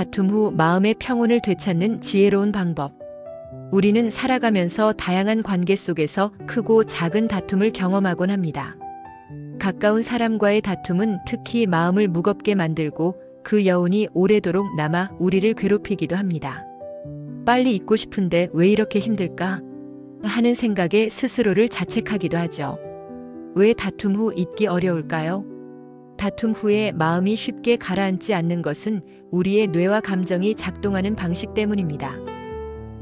다툼 후 마음의 평온을 되찾는 지혜로운 방법. 우리는 살아가면서 다양한 관계 속에서 크고 작은 다툼을 경험하곤 합니다. 가까운 사람과의 다툼은 특히 마음을 무겁게 만들고 그 여운이 오래도록 남아 우리를 괴롭히기도 합니다. 빨리 잊고 싶은데 왜 이렇게 힘들까? 하는 생각에 스스로를 자책하기도 하죠. 왜 다툼 후 잊기 어려울까요? 다툼 후에 마음이 쉽게 가라앉지 않는 것은 우리의 뇌와 감정이 작동하는 방식 때문입니다.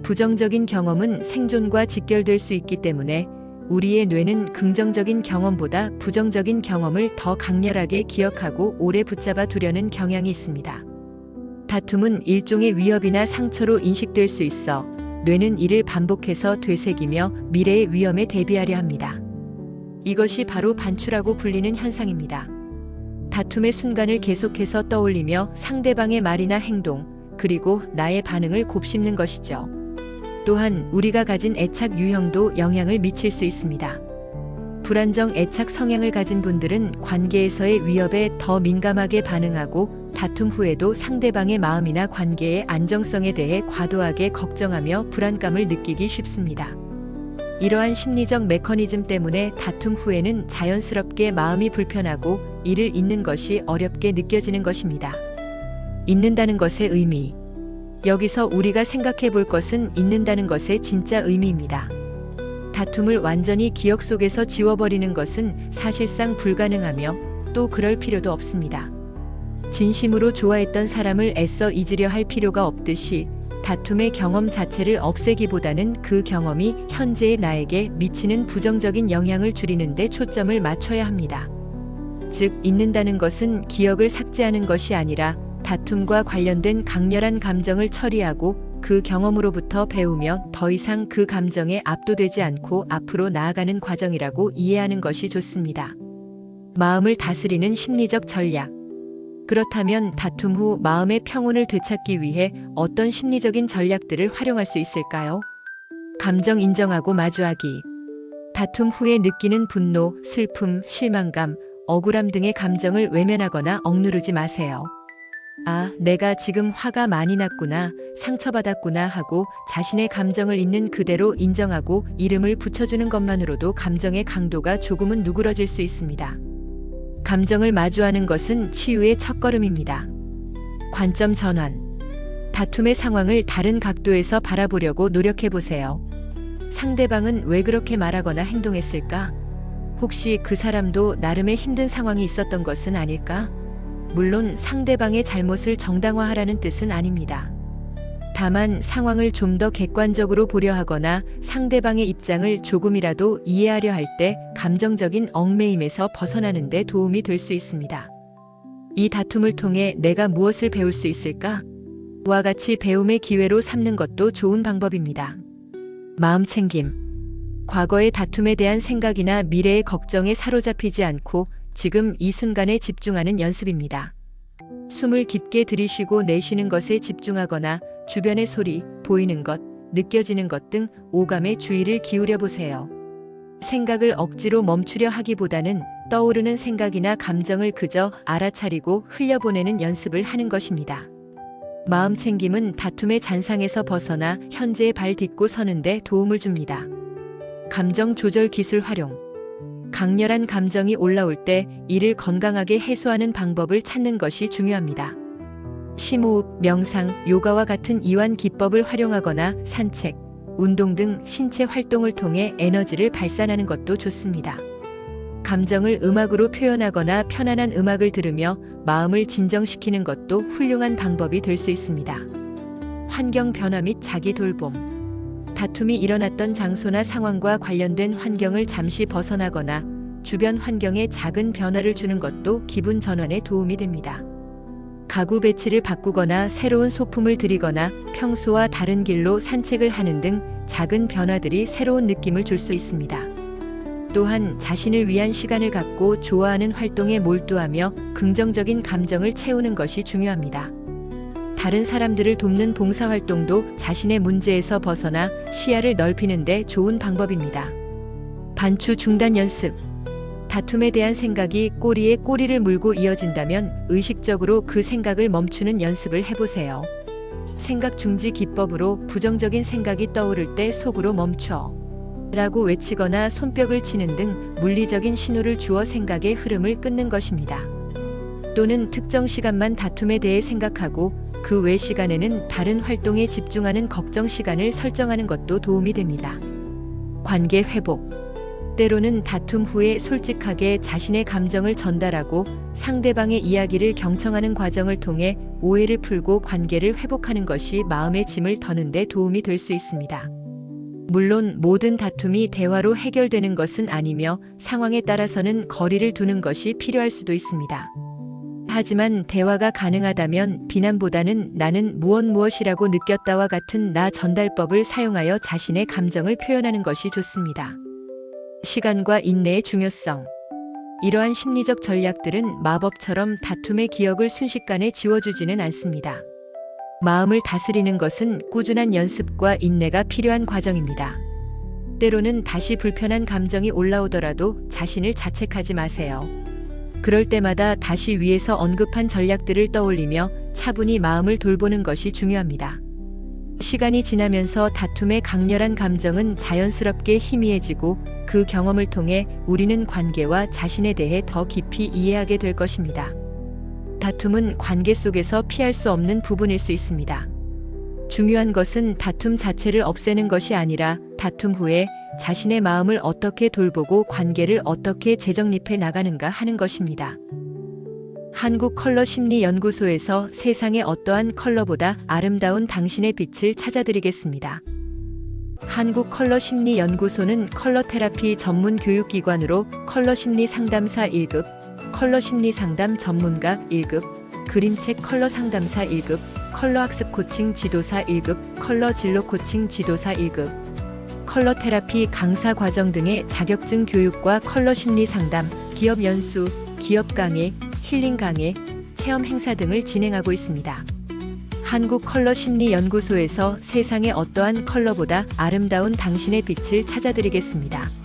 부정적인 경험은 생존과 직결될 수 있기 때문에 우리의 뇌는 긍정적인 경험보다 부정적인 경험을 더 강렬하게 기억하고 오래 붙잡아 두려는 경향이 있습니다. 다툼은 일종의 위협이나 상처로 인식될 수 있어 뇌는 이를 반복해서 되새기며 미래의 위험에 대비하려 합니다. 이것이 바로 반추라고 불리는 현상입니다. 다툼의 순간을 계속해서 떠올리며 상대방의 말이나 행동, 그리고 나의 반응을 곱씹는 것이죠. 또한 우리가 가진 애착 유형도 영향을 미칠 수 있습니다. 불안정 애착 성향을 가진 분들은 관계에서의 위협에 더 민감하게 반응하고 다툼 후에도 상대방의 마음이나 관계의 안정성에 대해 과도하게 걱정하며 불안감을 느끼기 쉽습니다. 이러한 심리적 메커니즘 때문에 다툼 후에는 자연스럽게 마음이 불편하고 이를 잊는 것이 어렵게 느껴지는 것입니다. 잊는다는 것의 의미. 여기서 우리가 생각해 볼 것은 잊는다는 것의 진짜 의미입니다. 다툼을 완전히 기억 속에서 지워버리는 것은 사실상 불가능하며 또 그럴 필요도 없습니다. 진심으로 좋아했던 사람을 애써 잊으려 할 필요가 없듯이 다툼의 경험 자체를 없애기보다는 그 경험이 현재의 나에게 미치는 부정적인 영향을 줄이는 데 초점을 맞춰야 합니다. 즉, 잊는다는 것은 기억을 삭제하는 것이 아니라 다툼과 관련된 강렬한 감정을 처리하고 그 경험으로부터 배우며 더 이상 그 감정에 압도되지 않고 앞으로 나아가는 과정이라고 이해하는 것이 좋습니다. 마음을 다스리는 심리적 전략. 그렇다면 다툼 후 마음의 평온을 되찾기 위해 어떤 심리적인 전략들을 활용할 수 있을까요? 감정 인정하고 마주하기. 다툼 후에 느끼는 분노, 슬픔, 실망감, 억울함 등의 감정을 외면하거나 억누르지 마세요. 아, 내가 지금 화가 많이 났구나, 상처받았구나 하고 자신의 감정을 있는 그대로 인정하고 이름을 붙여주는 것만으로도 감정의 강도가 조금은 누그러질 수 있습니다. 감정을 마주하는 것은 치유의 첫걸음입니다. 관점 전환. 다툼의 상황을 다른 각도에서 바라보려고 노력해보세요. 상대방은 왜 그렇게 말하거나 행동했을까? 혹시 그 사람도 나름의 힘든 상황이 있었던 것은 아닐까? 물론 상대방의 잘못을 정당화하라는 뜻은 아닙니다. 다만 상황을 좀 더 객관적으로 보려 하거나 상대방의 입장을 조금이라도 이해하려 할 때 감정적인 얽매임에서 벗어나는 데 도움이 될 수 있습니다. 이 다툼을 통해 내가 무엇을 배울 수 있을까? 와 같이 배움의 기회로 삼는 것도 좋은 방법입니다. 마음 챙김. 과거의 다툼에 대한 생각이나 미래의 걱정에 사로잡히지 않고 지금 이 순간에 집중하는 연습입니다. 숨을 깊게 들이쉬고 내쉬는 것에 집중하거나 주변의 소리, 보이는 것, 느껴지는 것 등 오감에 주의를 기울여 보세요. 생각을 억지로 멈추려 하기보다는 떠오르는 생각이나 감정을 그저 알아차리고 흘려보내는 연습을 하는 것입니다. 마음 챙김은 다툼의 잔상에서 벗어나 현재에 발 딛고 서는 데 도움을 줍니다. 감정 조절 기술 활용. 강렬한 감정이 올라올 때 이를 건강하게 해소하는 방법을 찾는 것이 중요합니다. 심호흡, 명상, 요가와 같은 이완 기법을 활용하거나 산책, 운동 등 신체 활동을 통해 에너지를 발산하는 것도 좋습니다. 감정을 음악으로 표현하거나 편안한 음악을 들으며 마음을 진정시키는 것도 훌륭한 방법이 될 수 있습니다. 환경 변화 및 자기 돌봄. 다툼이 일어났던 장소나 상황과 관련된 환경을 잠시 벗어나거나 주변 환경에 작은 변화를 주는 것도 기분 전환에 도움이 됩니다. 가구 배치를 바꾸거나 새로운 소품을 들이거나 평소와 다른 길로 산책을 하는 등 작은 변화들이 새로운 느낌을 줄 수 있습니다. 또한 자신을 위한 시간을 갖고 좋아하는 활동에 몰두하며 긍정적인 감정을 채우는 것이 중요합니다. 다른 사람들을 돕는 봉사활동도 자신의 문제에서 벗어나 시야를 넓히는 데 좋은 방법입니다. 반추 중단 연습. 다툼에 대한 생각이 꼬리에 꼬리를 물고 이어진다면 의식적으로 그 생각을 멈추는 연습을 해보세요. 생각 중지 기법으로 부정적인 생각이 떠오를 때 속으로 멈춰 라고 외치거나 손뼉을 치는 등 물리적인 신호를 주어 생각의 흐름을 끊는 것입니다. 또는 특정 시간만 다툼에 대해 생각하고 그 외 시간에는 다른 활동에 집중하는 걱정 시간을 설정하는 것도 도움이 됩니다. 관계 회복. 때로는 다툼 후에 솔직하게 자신의 감정을 전달하고 상대방의 이야기를 경청하는 과정을 통해 오해를 풀고 관계를 회복하는 것이 마음의 짐을 더는 데 도움이 될 수 있습니다. 물론 모든 다툼이 대화로 해결되는 것은 아니며 상황에 따라서는 거리를 두는 것이 필요할 수도 있습니다. 하지만 대화가 가능하다면 비난보다는 나는 무엇이라고 느꼈다와 같은 나 전달법을 사용하여 자신의 감정을 표현하는 것이 좋습니다. 시간과 인내의 중요성. 이러한 심리적 전략들은 마법처럼 다툼의 기억을 순식간에 지워주지는 않습니다. 마음을 다스리는 것은 꾸준한 연습과 인내가 필요한 과정입니다. 때로는 다시 불편한 감정이 올라오더라도 자신을 자책하지 마세요. 그럴 때마다 다시 위에서 언급한 전략들을 떠올리며 차분히 마음을 돌보는 것이 중요합니다. 시간이 지나면서 다툼의 강렬한 감정은 자연스럽게 희미해지고 그 경험을 통해 우리는 관계와 자신에 대해 더 깊이 이해하게 될 것입니다. 다툼은 관계 속에서 피할 수 없는 부분일 수 있습니다. 중요한 것은 다툼 자체를 없애는 것이 아니라 다툼 후에 자신의 마음을 어떻게 돌보고 관계를 어떻게 재정립해 나가는가 하는 것입니다. 한국컬러심리연구소에서 세상의 어떠한 컬러보다 아름다운 당신의 빛을 찾아드리겠습니다. 한국컬러심리연구소는 컬러테라피 전문 교육기관으로 컬러심리 상담사 1급, 컬러심리 상담 전문가 1급, 그림책 컬러 상담사 1급, 컬러학습 코칭 지도사 1급, 컬러 진로 코칭 지도사 1급, 컬러테라피 강사 과정 등의 자격증 교육과 컬러심리 상담, 기업 연수, 기업 강의, 힐링 강의, 체험 행사 등을 진행하고 있습니다. 한국컬러심리연구소에서 세상의 어떠한 컬러보다 아름다운 당신의 빛을 찾아드리겠습니다.